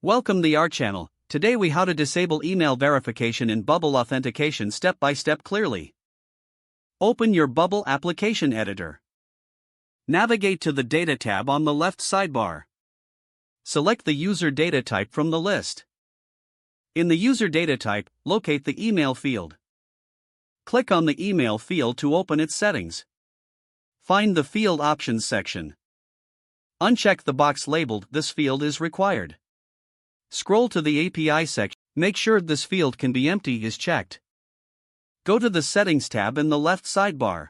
Welcome to our channel. Today we how to disable email verification in Bubble authentication step by step clearly. Open your Bubble application editor. Navigate to the Data tab on the left sidebar. Select the user data type from the list. In the user data type, locate the email field. Click on the email field to open its settings. Find the field options section. Uncheck the box labeled "This field is required." Scroll to the API section. Make sure this field can be empty is checked. Go to the Settings tab in the left sidebar.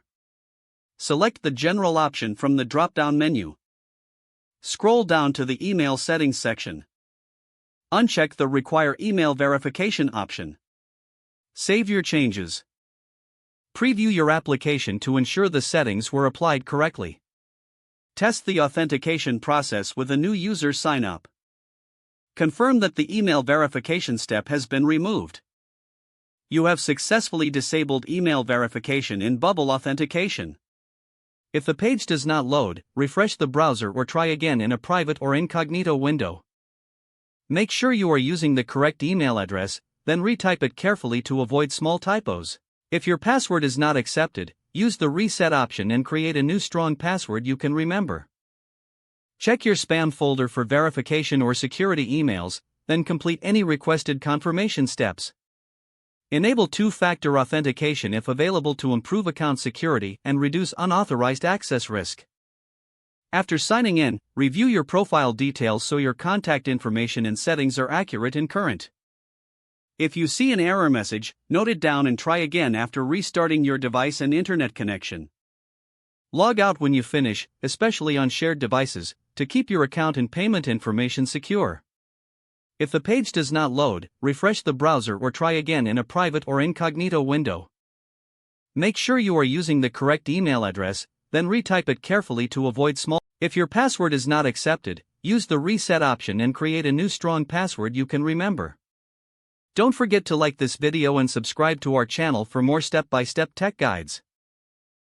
Select the General option from the drop-down menu. Scroll down to the Email Settings section. Uncheck the Require Email Verification option. Save your changes. Preview your application to ensure the settings were applied correctly. Test the authentication process with a new user sign-up. Confirm that the email verification step has been removed. You have successfully disabled email verification in Bubble authentication. If the page does not load, refresh the browser or try again in a private or incognito window. Make sure you are using the correct email address, then retype it carefully to avoid small typos. If your password is not accepted, use the reset option and create a new strong password you can remember. Check your spam folder for verification or security emails, then complete any requested confirmation steps. Enable two-factor authentication if available to improve account security and reduce unauthorized access risk. After signing in, review your profile details so your contact information and settings are accurate and current. If you see an error message, note it down and try again after restarting your device and internet connection. Log out when you finish, especially on shared devices, to keep your account and payment information secure. If the page does not load, refresh the browser or try again in a private or incognito window. Make sure you are using the correct email address, then retype it carefully to avoid small. If your password is not accepted, use the reset option and create a new strong password you can remember. Don't forget to like this video and subscribe to our channel for more step-by-step tech guides.